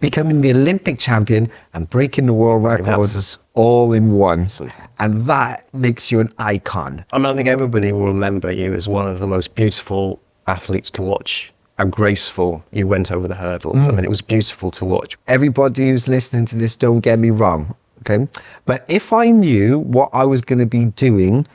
becoming the Olympic champion and breaking the world records all in one. And that makes you an icon. I mean, I think everybody will remember you as one of the most beautiful athletes to watch. How graceful you went over the hurdles. I mean, it was beautiful to watch. Everybody who's listening to this, don't get me wrong, okay? But if I knew what I was going to be doing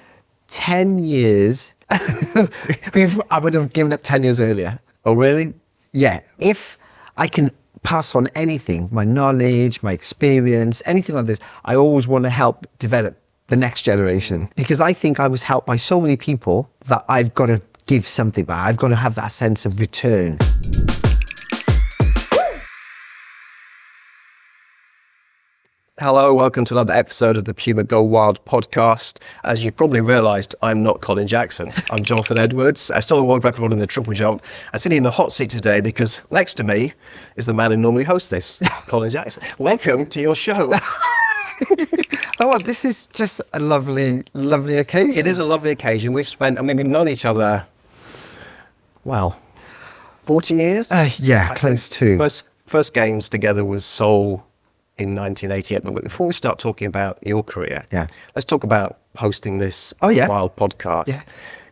10 years, I would have given up 10 years earlier. Oh, really? Yeah. If I can pass on anything, my knowledge, my experience, anything like this, I always want to help develop the next generation, because I think I was helped by so many people that I've got to give something back. I've got to have that sense of return. Hello, welcome to another episode of the PUMA Go Wild podcast. As you've probably realised, I'm not Colin Jackson. I'm Jonathan Edwards. I still a world record in the triple jump. I'm sitting in the hot seat today because next to me is the man who normally hosts this, Colin Jackson. Welcome to your show. Oh, this is just a lovely occasion. It is a lovely occasion. We've known each other, well, 40 years? Yeah, close to. First games together was Seoul in 1988. But before we start talking about your career, let's talk about hosting this wild podcast. Yeah.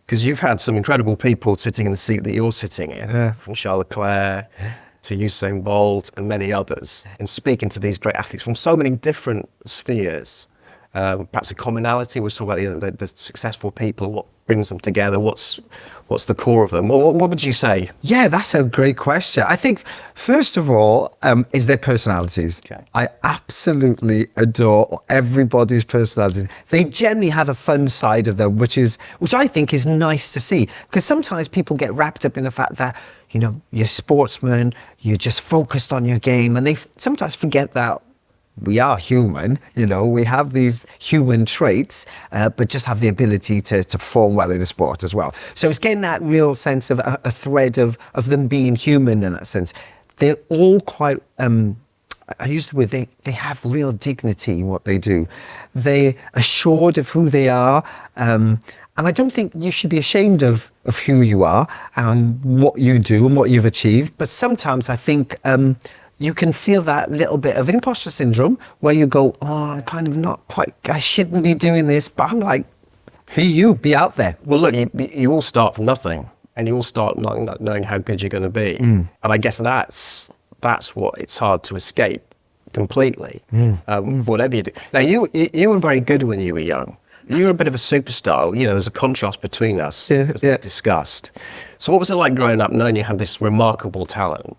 Because you've had some incredible people sitting in the seat that you're sitting in, from Charles Leclerc to Usain Bolt and many others, and speaking to these great athletes from so many different spheres. Perhaps a commonality. We'll talk about the successful people, what brings them together, what's the core of them. What would you say? Yeah, that's a great question. I think, first of all, is their personalities. Okay. I absolutely adore everybody's personalities. They generally have a fun side of them, which I think is nice to see. Because sometimes people get wrapped up in the fact that, you know, you're a sportsman, you're just focused on your game, and they sometimes forget that we are human, you know, we have these human traits, but just have the ability to perform well in the sport as well. So it's getting that real sense of a thread of them being human in that sense. They're all quite, I use the word, they have real dignity in what they do. They're assured of who they are, and I don't think you should be ashamed of who you are and what you do and what you've achieved. But sometimes I think you can feel that little bit of imposter syndrome where you go, oh, I'm kind of not quite, I shouldn't be doing this. But I'm like, who you? Be out there. Well, look, you all start from nothing and you all start not knowing how good you're going to be. And I guess that's what it's hard to escape completely, whatever you do. Now, you were very good when you were young. You were a bit of a superstar. You know, there's a contrast between us, as we discussed. So what was it like growing up knowing you had this remarkable talent?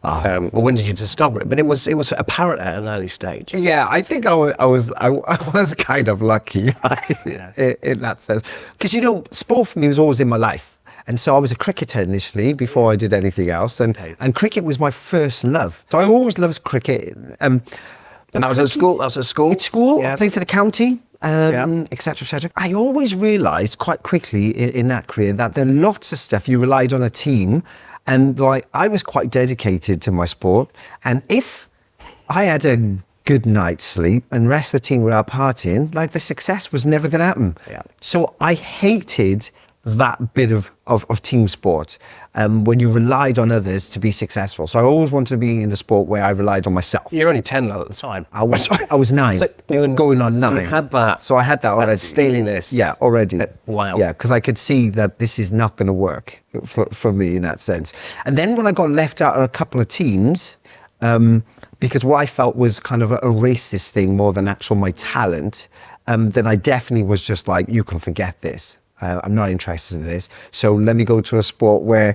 Well, when did you discover it? But it was apparent at an early stage. Yeah, I think I was kind of lucky in that sense. Because, you know, sport for me was always in my life. And so I was a cricketer initially before I did anything else. And cricket was my first love. So I always loved cricket. And that was at school? That was at school? At school, I played for the county. Et cetera, et cetera. I always realised quite quickly in that career that there are lots of stuff you relied on a team, and like I was quite dedicated to my sport. And if I had a good night's sleep and the rest of the team were out partying, like the success was never going to happen. Yeah. So I hated that bit of team sport when you relied on others to be successful. So I always wanted to be in a sport where I relied on myself. You're only 10 though at the time. I was 9, so going on 9. So you had that. So I had that already. Steeliness. Yeah, already. Wow. Yeah, because I could see that this is not going to work for me in that sense. And then when I got left out of a couple of teams, because what I felt was kind of a racist thing more than actual my talent, then I definitely was just like, you can forget this. I'm not interested in this. So let me go to a sport where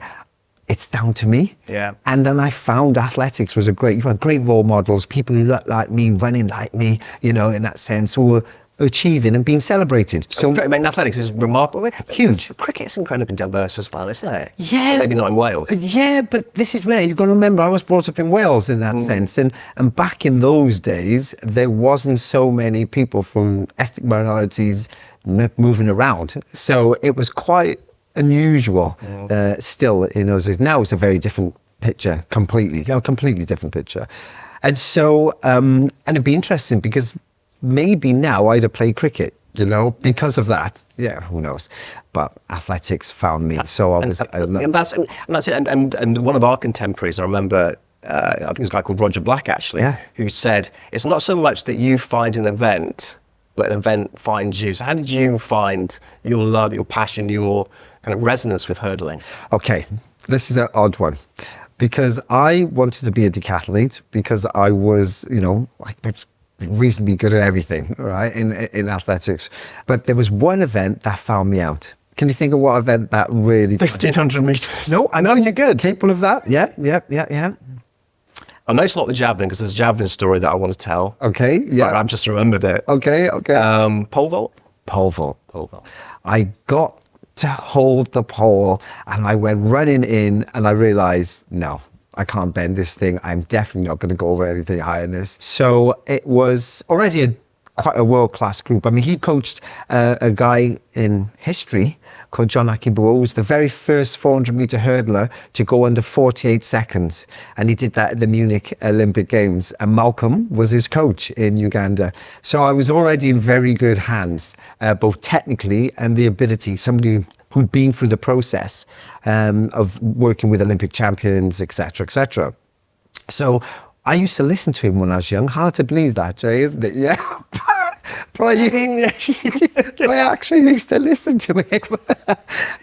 it's down to me. Yeah. And then I found athletics was great role models, people who looked like me, running like me, you know, in that sense, who were achieving and being celebrated. So I mean, athletics is remarkable. Huge. Cricket's incredibly diverse as well, isn't it? Yeah. Maybe not in Wales. Yeah, but this is where you've got to remember I was brought up in Wales in that sense. And back in those days, there wasn't so many people from ethnic minorities moving around. So it was quite unusual still, you know. Now it's a very different picture, completely different picture. And so, and it'd be interesting because maybe now I'd have played cricket, you know, because of that. Yeah, who knows? But athletics found me. So I was... And that's it. And one of our contemporaries, I remember, I think it was a guy called Roger Black, actually, who said, it's not so much that you find an event, but an event finds you. So how did you find your love, your passion, your kind of resonance with hurdling? Okay, this is an odd one. Because I wanted to be a decathlete because I was, reasonably good at everything, right, in athletics. But there was one event that found me out. Can you think of what event that really... 1,500 meters. No, I know you're good. Capable of that? Yeah. I know it's not the javelin because there's a javelin story that I want to tell. Okay, yeah. I've just remembered it. Okay. Pole vault? Pole vault. I got to hold the pole and I went running in and I realized, no, I can't bend this thing. I'm definitely not going to go over anything higher than this. So it was already quite a world-class group. I mean, he coached a guy in history called John Akimbo, who was the very first 400-meter hurdler to go under 48 seconds. And he did that at the Munich Olympic Games. And Malcolm was his coach in Uganda. So I was already in very good hands, both technically and the ability, somebody who'd been through the process of working with Olympic champions, etc., etc. So I used to listen to him when I was young. Hard to believe that, Jay, isn't it? Yeah. But I actually used to listen to him.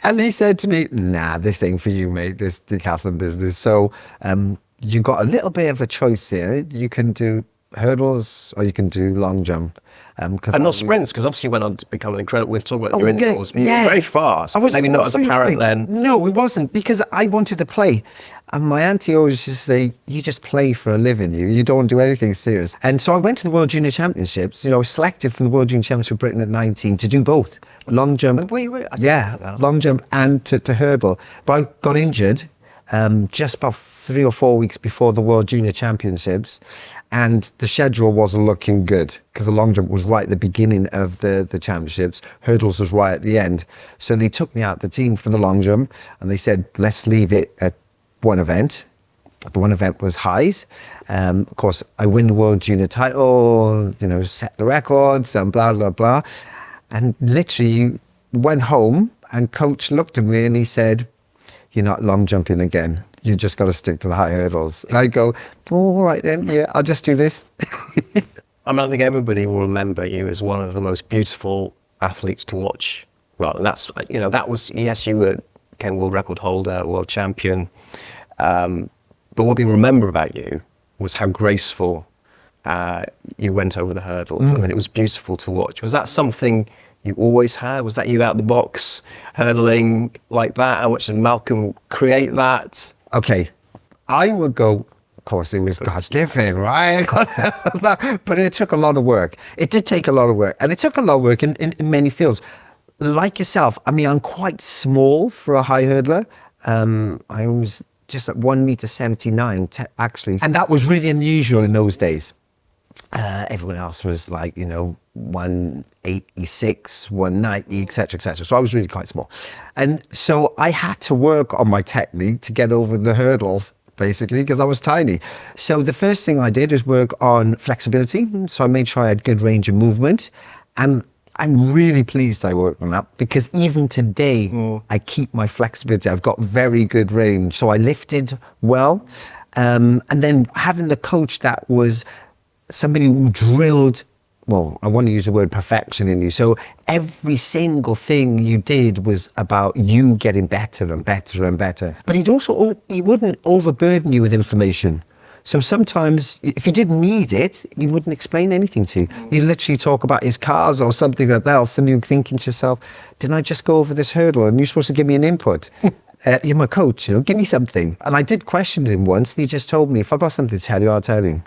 And he said to me, nah, this ain't for you, mate, this decathlon business. So you got a little bit of a choice here. You can do hurdles or you can do long jump. And not sprints, because obviously you went on to become an incredible... We'll talk about your intervals, but you were very fast. Maybe not as apparent then. No, it wasn't, because I wanted to play. And my auntie always used to say, you just play for a living, you don't do anything serious. And so I went to the World Junior Championships, I was selected from the World Junior Championships for Britain at 19 to do both. Long jump, long jump and to hurdle. But I got injured just about 3 or 4 weeks before the World Junior Championships. And the schedule wasn't looking good because the long jump was right at the beginning of the championships. Hurdles was right at the end. So they took me out the team for the long jump and they said, let's leave it at one event. The one event was highs. Of course, I win the World Junior title, set the records and blah, blah, blah. And literally went home and coach looked at me and he said, you're not long jumping again. You just got to stick to the high hurdles. And I go, oh, all right then, yeah, I'll just do this. I think everybody will remember you as one of the most beautiful athletes to watch. Well, and that's, that was, yes, you were Ken world record holder, world champion. But what we remember about you was how graceful you went over the hurdles. I mean, it was beautiful to watch. Was that something you always had? Was that you out the box hurdling like that? How much did Malcolm create that? Okay, I would go, of course, it was God's giving, right? But it took a lot of work. It did take a lot of work. And it took a lot of work in many fields. Like yourself, I mean, I'm quite small for a high hurdler. I was just at 1.79 meters, actually. And that was really unusual in those days. Everyone else was like, 186, 190, etc., etc. So I was really quite small. And so I had to work on my technique to get over the hurdles, basically, because I was tiny. So the first thing I did was work on flexibility. So I made sure I had good range of movement. And I'm really pleased I worked on that because even today, I keep my flexibility. I've got very good range. So I lifted well. And then having the coach that was somebody who drilled, well, I want to use the word perfection in you. So every single thing you did was about you getting better and better and better. But he wouldn't overburden you with information. So sometimes if you didn't need it, he wouldn't explain anything to you. He'd literally talk about his cars or something like that. And you're thinking to yourself, didn't I just go over this hurdle? And you're supposed to give me an input. You're my coach, give me something. And I did question him once and he just told me, if I've got something to tell you, I'll tell you.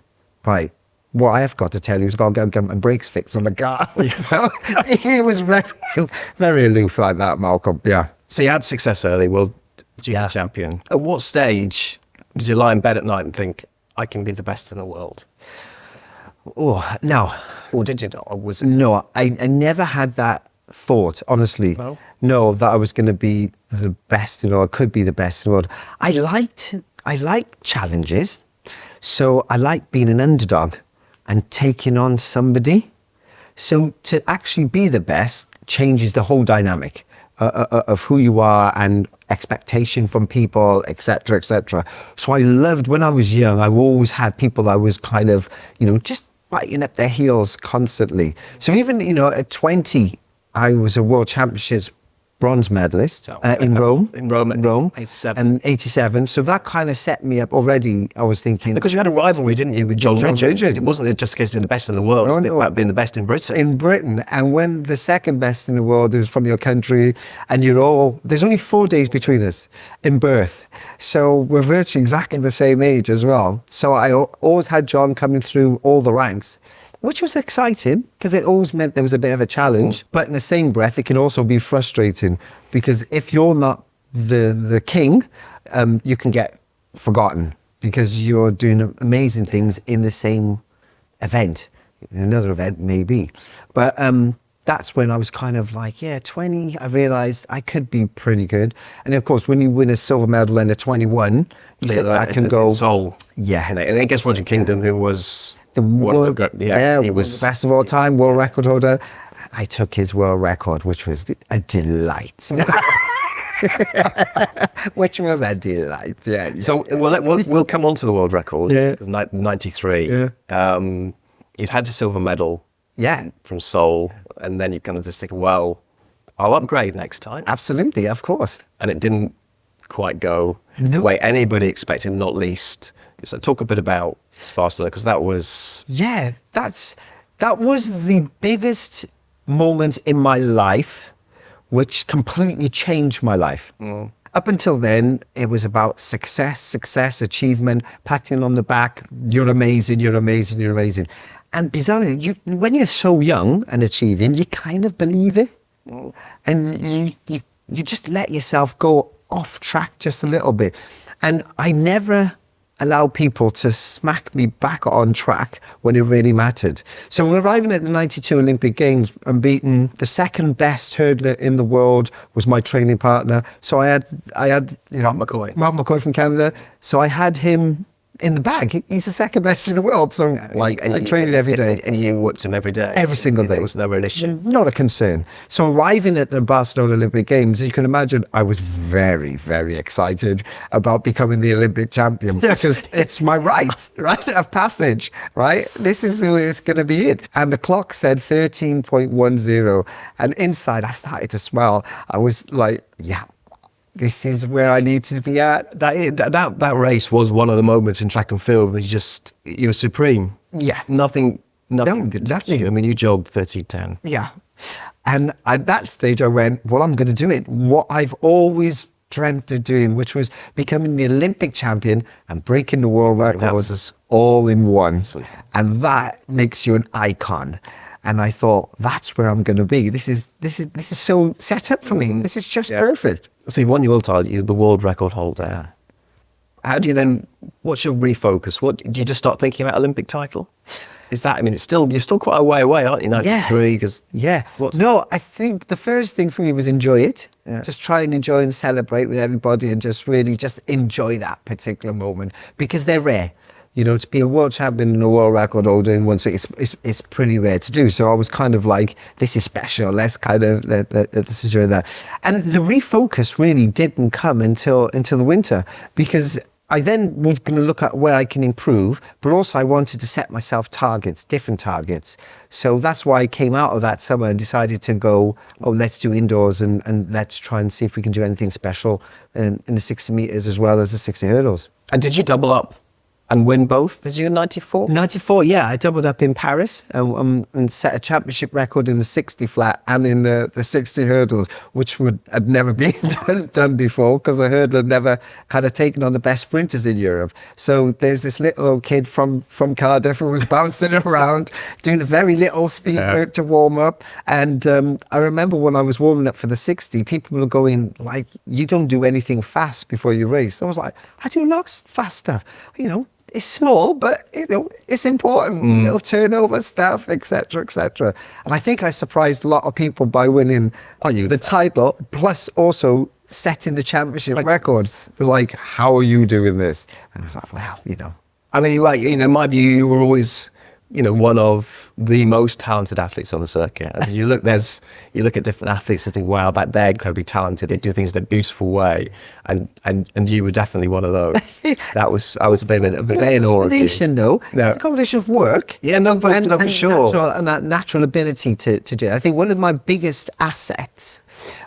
Right. What I have got to tell you is I've got to go get my brakes fixed on the car. So he was very, very aloof like that, Malcolm. Yeah. So you had success early, world junior champion. At what stage did you lie in bed at night and think, I can be the best in the world? Oh, no. Or did you not? Or was it? No, I never had that thought, honestly. No, that I was going to be the best, I could be the best in the world. I liked challenges. So I like being an underdog and taking on somebody. So to actually be the best changes the whole dynamic. of who you are and expectation from people, etc., etc. So I loved, when I was young, I always had people I was kind of, just biting at their heels constantly. So even, at 20, I was a World Championships bronze medalist in Rome. In Rome, 87. And 87. So that kind of set me up already. I was thinking, because you had a rivalry, didn't you, with John? It wasn't just because being the best in the world. It was about being the best in Britain. In Britain, and when the second best in the world is from your country, and there's only 4 days between us in birth, so we're virtually exactly the same age as well. So I always had John coming through all the ranks, which was exciting because it always meant there was a bit of a challenge. But in the same breath, it can also be frustrating because if you're not the king, you can get forgotten because you're doing amazing things in the same event, in another event maybe. But that's when I was kind of like, 20, I realized I could be pretty good. And of course, when you win a silver medal in a 21, you said I can go. Seoul. Yeah. And I guess Roger Kingdom, who was he was the best of all time, world record holder. I took his world record, which was a delight. Which was a delight, yeah. So we'll come on to the world record. Yeah. 93. Yeah. You'd had a silver medal. Yeah. From Seoul, and then you kind of just think, well, I'll upgrade next time. Absolutely, of course. And it didn't quite go the way anybody expected, not least. So talk a bit about Barcelona, because that was... Yeah, that was the biggest moment in my life, which completely changed my life. Up until then, it was about success, achievement, patting on the back. You're amazing, you're amazing, you're amazing. And bizarrely, when you're so young and achieving, you kind of believe it. And you just let yourself go off track just a little bit. And I never allow people to smack me back on track when it really mattered. So when arriving at the 92 Olympic Games and beating the second best hurdler in the world was my training partner. So I had Mark McCoy from Canada. So I had him in the bag. He's the second best in the world. So I trained every day. And you worked him every day? Every single day. There was never an issue? Not a concern. So arriving at the Barcelona Olympic Games, as you can imagine, I was very, very excited about becoming the Olympic champion because it's my right of passage, right? This is who it's going to be it. And the clock said 13.10. And inside, I started to smile. I was like, yeah. This is where I need to be at. That race was one of the moments in track and field where you were supreme. Yeah. Nothing could touch you. I mean, you jogged 13:10. Yeah. And at that stage I went, well, I'm going to do it. What I've always dreamt of doing, which was becoming the Olympic champion and breaking the world records all in one. And that makes you an icon. And I thought, that's where I'm going to be. This is so set up for me. This is just perfect. So you won your world title, you're the world record holder. How do you then, what's your refocus? Do you just start thinking about Olympic title? Is that, I mean, you're still quite a way away, aren't you? 93, No, I think the first thing for me was enjoy it. Yeah. Just try and enjoy and celebrate with everybody and just really just enjoy that particular moment because they're rare. To be a world champion and a world record holder in one city, it's pretty rare to do. So I was kind of like, this is special. Let's enjoy that. And the refocus really didn't come until the winter because I then was going to look at where I can improve, but also I wanted to set myself targets, different targets. So that's why I came out of that summer and decided to go, let's do indoors and let's try and see if we can do anything special in the 60 meters as well as the 60 hurdles. And did you double up? And win both? Did you in 94? 94, yeah. I doubled up in Paris and set a championship record in the 60 flat and in the 60 hurdles, which had never been done before because the hurdler had never kind of taken on the best sprinters in Europe. So there's this little old kid from Cardiff who was bouncing around, doing a very little speed work to warm up. And I remember when I was warming up for the 60, people were going like, you don't do anything fast before you race. I was like, I do lots of fast stuff, It's small, but it's important. Little turnover stuff, etc., etc. And I think I surprised a lot of people by winning the title, plus also setting the championship record. They're like, "How are you doing this?" And I was like, "Well, I mean, you're right. In my view, you were always one of the most talented athletes on the circuit. And you look at different athletes and think, wow, they're incredibly talented. They do things in a beautiful way. And you were definitely one of those. I was a bit in awe of you. It's a combination of work. Yeah, for sure. And that natural ability to do it. I think one of my biggest assets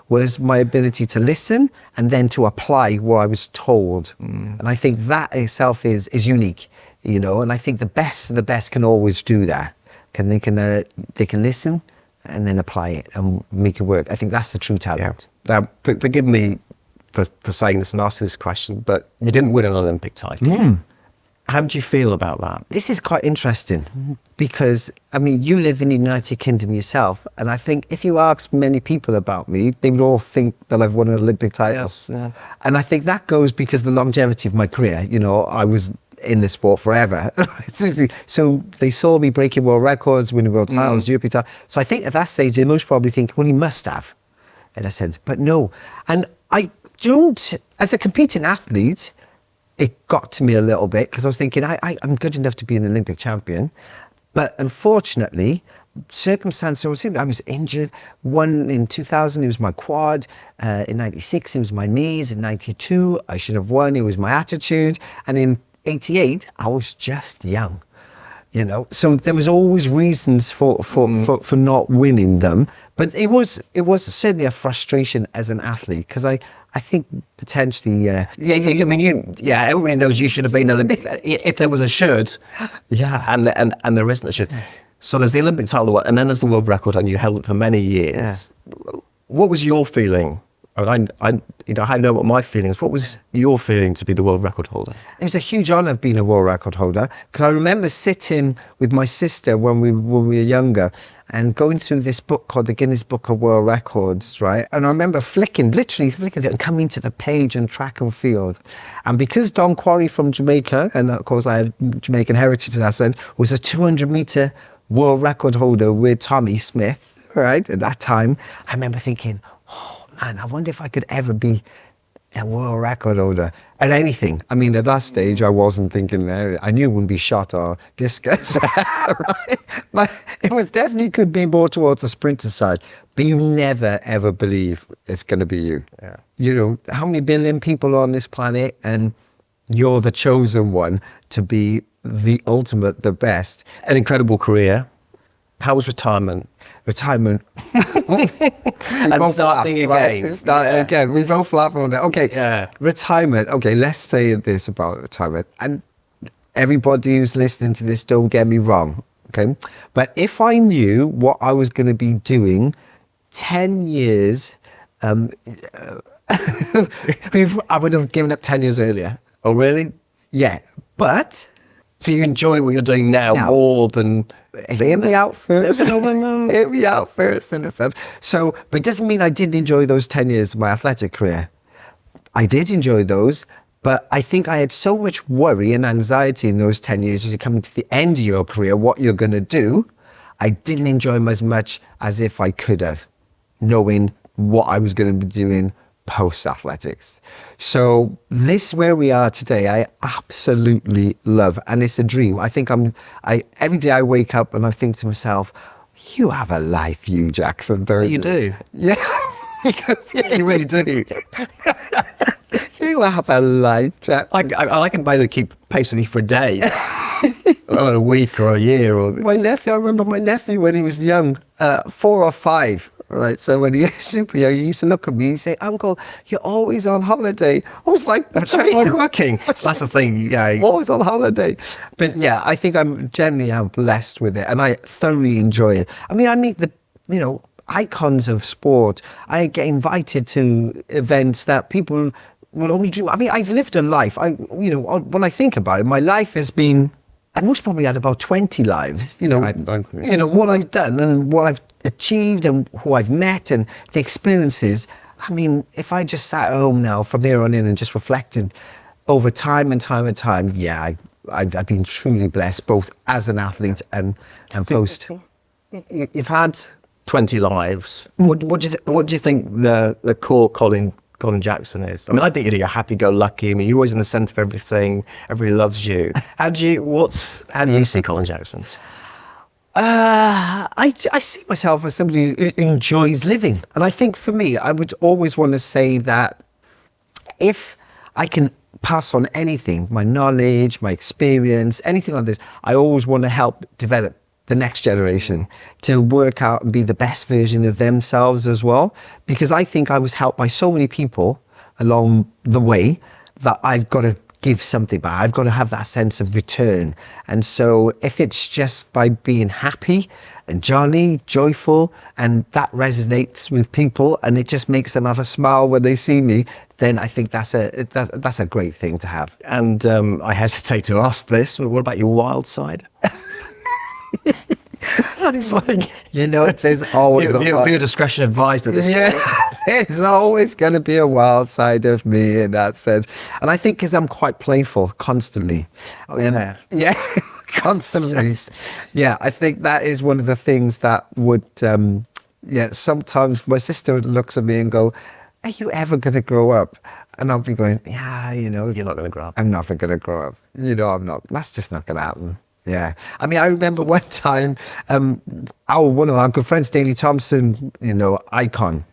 was my ability to listen and then to apply what I was told. And I think that itself is unique. And I think the best of the best can always do that. They can listen and then apply it and make it work. I think that's the true talent. Yeah. Now, forgive me for saying this and asking this question, but you didn't win an Olympic title. How do you feel about that? This is quite interesting because, you live in the United Kingdom yourself, and I think if you ask many people about me, they would all think that I've won an Olympic title. Yes, yeah. And I think that goes because of the longevity of my career. I was in the sport forever. So they saw me breaking world records, winning world titles, European titles. So I think at that stage, they most probably think, well, he must have, in a sense. But no. And I don't, as a competing athlete, it got to me a little bit because I was thinking, I'm good enough to be an Olympic champion. But unfortunately, circumstances, I was injured. One in 2000, it was my quad. In 96, it was my knees. In 92, I should have won. It was my attitude. And in 88, I was just young, So there was always reasons for not winning them. But it was certainly a frustration as an athlete because I think potentially, everybody knows you should have been Olympic if there was a should, and there isn't a should. So there's the Olympic title, and then there's the world record, and you held it for many years. Yeah. What was your feeling? I know what my feeling is. What was your feeling to be the world record holder? It was a huge honour being a world record holder because I remember sitting with my sister when we were younger and going through this book called the Guinness Book of World Records, right? And I remember literally flicking it and coming to the page on track and field. And because Don Quarry from Jamaica, and of course I have Jamaican heritage in that sense, was a 200-metre world record holder with Tommy Smith, right? At that time, I remember thinking, man, I wonder if I could ever be a world record holder at anything. At that stage, I wasn't thinking, I knew it wouldn't be shot or discus, right? But it was definitely could be more towards the sprinter side. But you never, ever believe it's going to be you. Yeah. How many billion people are on this planet, and you're the chosen one to be the ultimate, the best. An incredible career. How was retirement? And starting again. Again. We both laugh on that. Okay. Yeah. Retirement. Okay. Let's say this about retirement. And everybody who's listening to this, don't get me wrong. Okay. But if I knew what I was going to be doing 10 years, I would have given up 10 years earlier. Oh, really? Yeah. But... So you enjoy what you're doing now more than... Hear me out first. Hear me out first, in a sense. So, but it doesn't mean I didn't enjoy those 10 years of my athletic career. I did enjoy those, but I think I had so much worry and anxiety in those 10 years as you're coming to the end of your career, what you're going to do. I didn't enjoy them as much as if I could have, knowing what I was going to be doing post-athletics. So this where we are today, I absolutely love, and it's a dream. I think every day I wake up and I think to myself, you have a life, you Jackson, don't you? You do. Yeah. Because, you really do. You have a life, Jack. I can barely keep pace with you for a day. Or a week or a year. Or... I remember my nephew when he was young, 4 or 5. Right, so when he was super young, he used to look at me and say, "Uncle, you're always on holiday." I was like, "That's like working." That's the thing, yeah. Always on holiday. But yeah, I think I'm blessed with it, and I thoroughly enjoy it. I meet the, icons of sport. I get invited to events that people will only dream. I've lived a life. When I think about it, my life has been. I most probably had about 20 lives, what I've done and what I've achieved and who I've met and the experiences. If I just sat at home now from here on in and just reflected over time and time and time, I've been truly blessed both as an athlete and post. You've had 20 lives. What do you think the core Colin Jackson is? I think you're happy-go-lucky. You're always in the centre of everything. Everybody loves you. How do you see Colin Jackson? I see myself as somebody who enjoys living. And I think for me, I would always want to say that if I can pass on anything, my knowledge, my experience, anything like this, I always want to help develop the next generation to work out and be the best version of themselves as well. Because I think I was helped by so many people along the way that I've got to give something back. I've got to have that sense of return. And so if it's just by being happy and jolly, joyful, and that resonates with people and it just makes them have a smile when they see me, then I think that's a great thing to have. And I hesitate to ask this, but what about your wild side? It's like, you know, there's always your discretion advised at this point. There's always going to be a wild side of me in that sense. And I think because I'm quite playful constantly. Oh, yeah. Yeah, constantly. Yes. Yeah, I think that is one of the things that would, sometimes my sister looks at me and go, are you ever going to grow up? And I'll be going, yeah, you know. You're not going to grow up. I'm not going to grow up. You know, I'm not. That's just not going to happen. Yeah. I mean, I remember one time, one of our good friends, Daley Thompson, you know, icon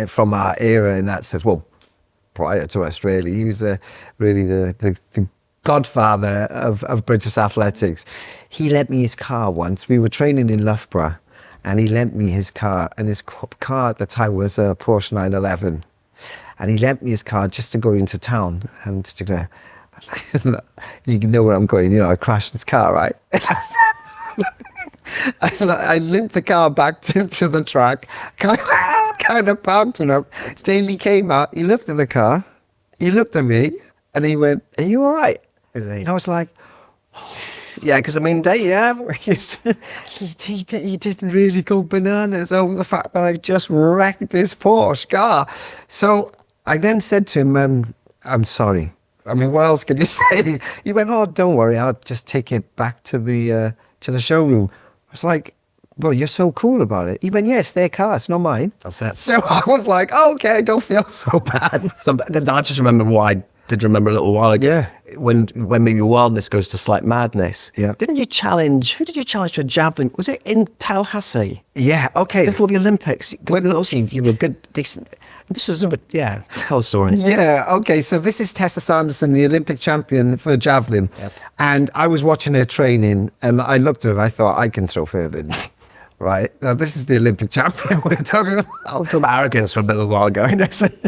from our era, and that says, well, prior to Australia, he was really the godfather of British athletics. He lent me his car once. We were training in Loughborough, and he lent me his car, and his car at the time was a Porsche 911. And he lent me his car just to go into town and to go, you know where I'm going, you know, I crashed his car, right? I limped the car back to the track, kind of parked it up. Stanley came out, he looked at the car, he looked at me, and he went, are you all right? And I was like, yeah, because I mean, he didn't really go bananas over the fact that I just wrecked his Porsche car. So I then said to him, I'm sorry. I mean, what else can you say? He went, oh, don't worry, I'll just take it back to the showroom. I was like, well, you're so cool about it. He went, yes, their car, it's not mine. That's it. So I was like, oh, okay, I don't feel so bad. I just remember why I did remember a little while ago. Yeah. When maybe wildness goes to slight madness. Yeah. Who did you challenge to a javelin? Was it in Tallahassee? Yeah, okay. Before the Olympics? Obviously, you were good, decent. This was, tell a story. Yeah, okay. So this is Tessa Sanderson, the Olympic champion for javelin. Yep. And I was watching her training and I looked at her, I thought, I can throw further than you. Right? Now, this is the Olympic champion we're talking about. I was talking about arrogance for a little while ago.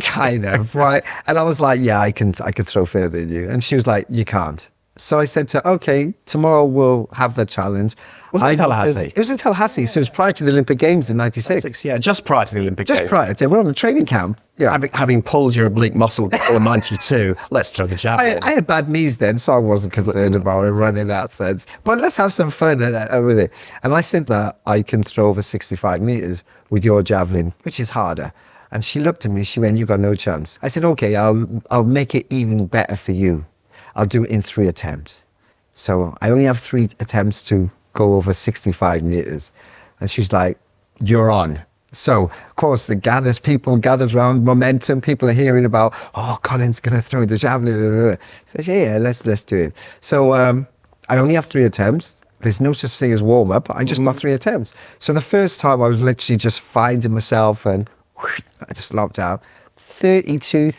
Kind of, right? And I was like, yeah, I can throw further than you. And she was like, you can't. So I said to her, okay, tomorrow we'll have the challenge. Was it in Tallahassee? It was in Tallahassee, so it was prior to the Olympic Games in 96. Yeah, just prior to the Olympic Games. Just prior to, we're on a training camp. Yeah. Having pulled your oblique muscle in 92, let's throw the javelin. I had bad knees then, so I wasn't concerned about it running that sense. But let's have some fun with it. And I said that I can throw over 65 meters with your javelin, which is harder. And she looked at me, she went, you got no chance. I said, okay, I'll make it even better for you. I'll do it in 3 attempts. So I only have 3 attempts to go over 65 meters. And she's like, you're on. So, of course, people gathered around, momentum. People are hearing about, oh, Colin's going to throw the javelin. So, yeah, let's do it. So I only have 3 attempts. There's no such thing as warm-up. I just got 3 attempts. So the first time I was literally just finding myself and I just locked out. 33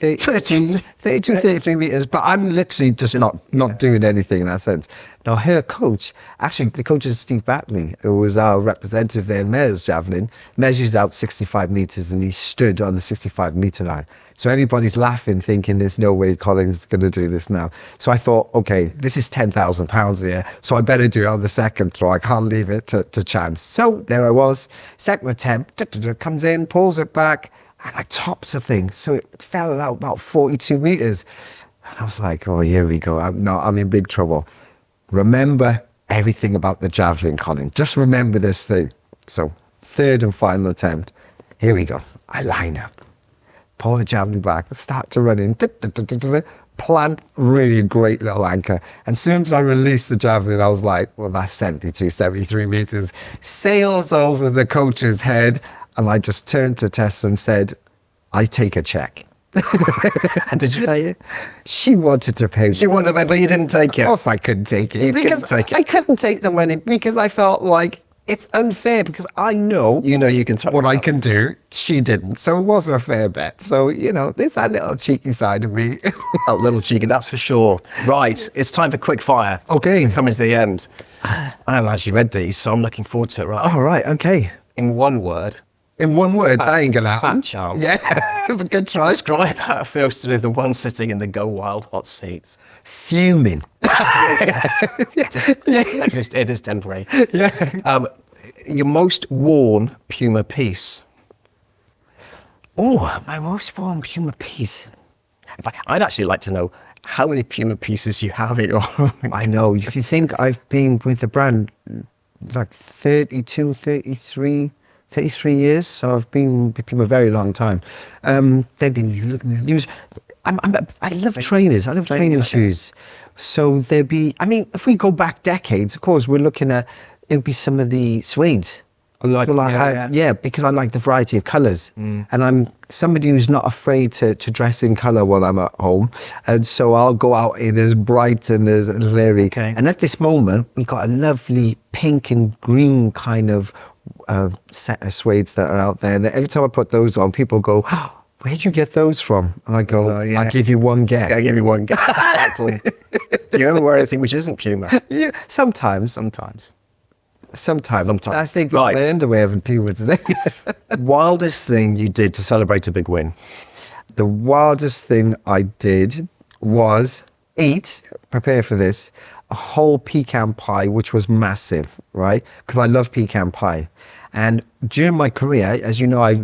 meters, but I'm literally just not doing anything in that sense. Now, her coach, actually, the coach is Steve Batley, who was our representative there in Mayor's javelin, measured out 65 meters and he stood on the 65 meter line. So everybody's laughing, thinking there's no way Colin's going to do this now. So I thought, okay, this is 10,000 pounds here, so I better do it on the second throw. I can't leave it to chance. So there I was, second attempt, comes in, pulls it back, and I topped the thing. So it fell out about 42 meters. And I was like, oh, here we go. I'm in big trouble. Remember everything about the javelin, Colin. Just remember this thing. So third and final attempt. Here we go. I line up, pull the javelin back, start to run in, plant really great little anchor. And as soon as I released the javelin, I was like, well, that's 72, 73 meters. Sails over the coach's head. And I just turned to Tess and said, I take a check. And did you pay it? She wanted to pay. She wanted to pay, but you didn't take it. Of course I couldn't take it. I couldn't take the money because I felt like it's unfair because I know you can what I can do. She didn't. So it wasn't a fair bet. So, there's that little cheeky side of me. A little cheeky, that's for sure. Right, it's time for quick fire. Okay. Coming to the end. I haven't actually read these, so I'm looking forward to it, right? All right, okay. In one word. In one word, that ain't gonna happen. Fat child. Yeah, good try. Describe how it feels to be the one sitting in the Go Wild hot seats. Fuming. It is temporary. Yeah. Your most worn Puma piece. Oh, my most worn Puma piece. In fact, I'd actually like to know how many Puma pieces you have at your home. I know. If you think I've been with the brand like 32, 33 years, so I've been with Puma a very long time. They've been looking at news. I love trainers. I love training shoes. So there'd be, if we go back decades, of course, we're looking at, it would be some of the suedes. Because I like the variety of colours. And I'm somebody who's not afraid to dress in colour while I'm at home. And so I'll go out in as bright and as airy. Okay. And at this moment, we've got a lovely pink and green kind of set of suedes that are out there. And every time I put those on, people go, oh, where'd you get those from? And I go, I'll give you one guess. I'll give you one guess. Exactly. Do you ever wear anything which isn't Puma? Yeah, sometimes. I think right. My underwear and Puma today. Wildest thing you did to celebrate a big win? The wildest thing I did was prepare for this, a whole pecan pie, which was massive, right? Because I love pecan pie. And during my career, as you know, I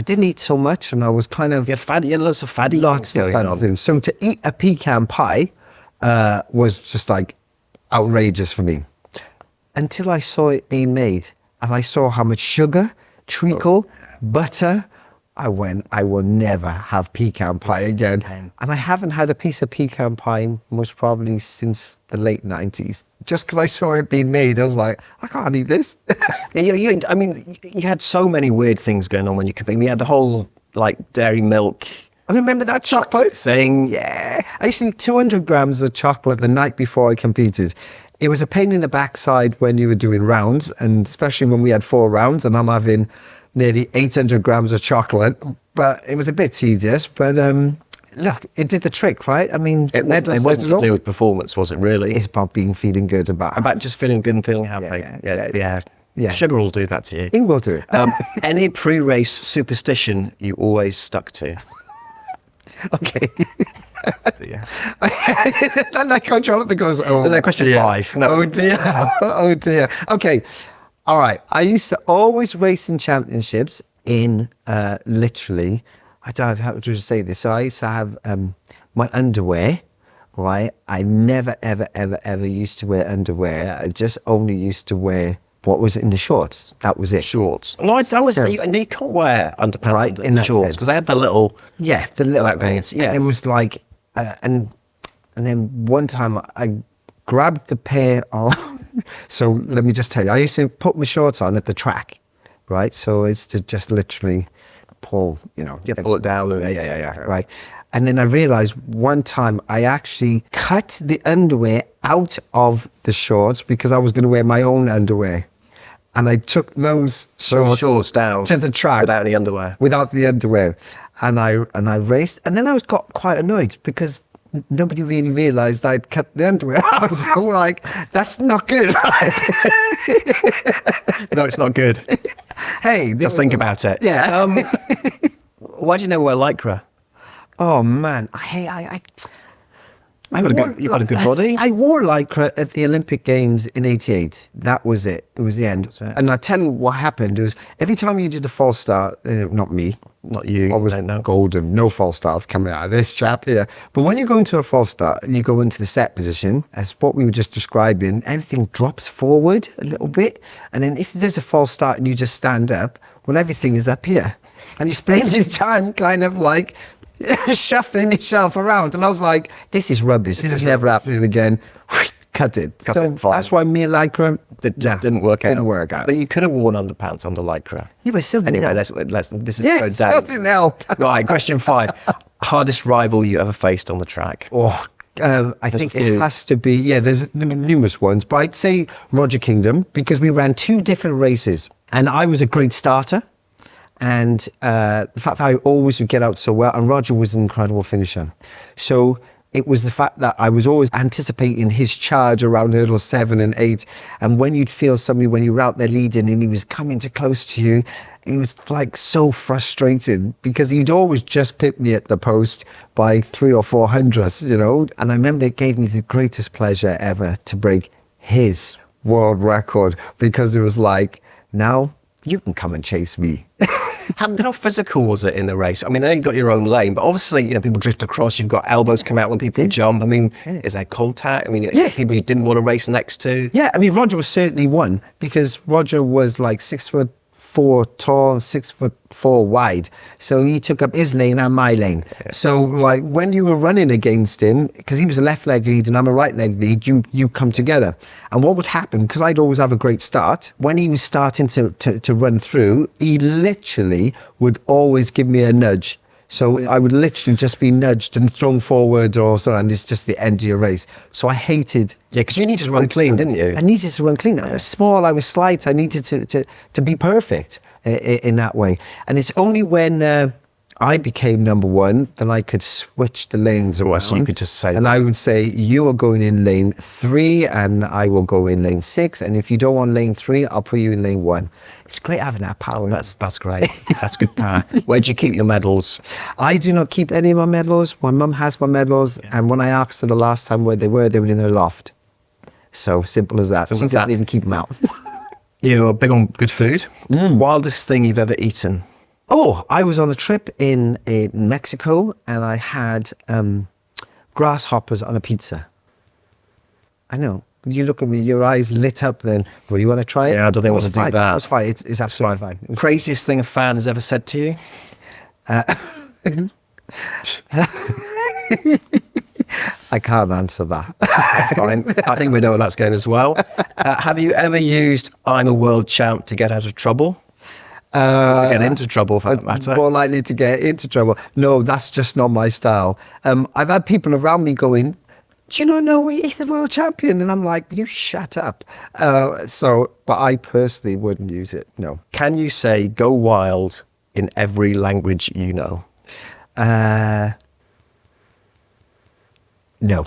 didn't eat so much and I was kind of... You had lots of fatty things. So to eat a pecan pie was just like outrageous for me. Until I saw it being made and I saw how much sugar, treacle, butter, I went, I will never have pecan pie again. And I haven't had a piece of pecan pie most probably since the late 90s. Just because I saw it being made, I was like, I can't eat this. You had so many weird things going on when you competed. We had the whole, dairy milk. I remember that chocolate thing. Yeah. I used to eat 200 grams of chocolate the night before I competed. It was a pain in the backside when you were doing rounds, and especially when we had 4 rounds and I'm having nearly 800 grams of chocolate, but it was a bit tedious. But look, it did the trick, right? It wasn't to do with performance, was it really? It's about feeling good about just feeling good and feeling happy. Yeah. Sugar will do that to you. It will do. Any pre-race superstition you always stuck to? Okay. I like how Jonathan goes, question 5. No. Oh dear. Oh dear. Okay. All right. I used to always race in championships in literally, I don't know how to say this. So I used to have my underwear, right? I never, ever, ever, ever used to wear underwear. I just only used to wear what was in the shorts. That was it. Shorts. No, you can't wear underpants in the shorts because I had the little... Yeah, the little veins. Yeah. It was like... and then one time I grabbed the pair of... So let me just tell you, I used to put my shorts on at the track, right? So it's to just literally pull, pull it down. Yeah. Right. And then I realized one time I actually cut the underwear out of the shorts because I was going to wear my own underwear. And I took those shorts down to the track without the underwear. And I raced, and then I was got quite annoyed because nobody really realized I'd cut the underwear out. So like, that's not good. No, it's not good. Hey, just think about it. Yeah. Why do you never wear Lycra? Oh man, You've got a good body. I wore Lycra at the Olympic Games in '88. That was it. It was the end. And I tell you what happened was every time you did a false start, not me, not you. I was golden. No false starts coming out of this chap here. But when you go into a false start and you go into the set position, as what we were just describing, everything drops forward a little bit. And then if there's a false start and you just stand up, well, everything is up here. And you spend your time kind of like shuffling yourself around. And I was like, this is rubbish. This is never happening again. Cut it. So that's why me and Lycra didn't work out. Didn't work out. But you could have worn underpants under Lycra. Yeah, but still anyway, this is going down. Something else. Right, question 5. Hardest rival you ever faced on the track? Oh, I think it has to be, there's numerous ones, but I'd say Roger Kingdom, because we ran 2 different races and I was a great starter. And the fact that I always would get out so well, and Roger was an incredible finisher. So it was the fact that I was always anticipating his charge around hurdle 7 and 8. And when you'd feel somebody, when you were out there leading and he was coming too close to you, it was like so frustrating because he'd always just pick me at the post by 300 or 400, you know. And I remember it gave me the greatest pleasure ever to break his world record, because it was like, now you can come and chase me. How physical was it in the race? I mean, I know you've got your own lane, but obviously, you know, people drift across, you've got elbows come out when people jump. I mean, is there contact? I mean, people you didn't want to race next to? Yeah, I mean, Roger was certainly one, because Roger was like 6'4" tall, 6'4" wide. So he took up his lane and my lane. Yeah. So like when you were running against him, because he was a left leg lead and I'm a right leg lead, you come together. And what would happen, because I'd always have a great start, when he was starting to run through, he literally would always give me a nudge. So I would literally just be nudged and thrown forward or so, and it's just the end of your race. So I hated... Yeah, because you needed to run clean, didn't you? I needed to run clean. I was small, I was slight, I needed to be perfect in that way. And it's only when I became number 1 that I could switch the lanes around. So you could just say... And I would say, you are going in lane 3 and I will go in lane 6. And if you don't want lane 3, I'll put you in lane 1. It's great having that power. That's great. That's good power. Where do you keep your medals? I do not keep any of my medals. My mum has my medals. Yeah. And when I asked her the last time where they were in her loft. So simple as that. She doesn't even keep them out. You're big on good food. Wildest thing you've ever eaten? Oh, I was on a trip in Mexico and I had grasshoppers on a pizza. I know. You look at me, your eyes lit up then. Well, you want to try it? Yeah, I don't think I want to do that. It's fine. It's absolutely fine. Craziest thing a fan has ever said to you? I can't answer that. Fine. I think we know where that's going as well. Have you ever used I'm a world champ to get out of trouble? To get into trouble, for that matter. More likely to get into trouble. No, that's just not my style. I've had people around me going, do you not know he's the world champion? And I'm like, you shut up. But I personally wouldn't use it, no. Can you say go wild in every language you know? No.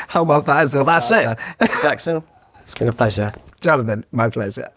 How about that? Well, that's it. Jackson, it's been a pleasure. Jonathan, my pleasure.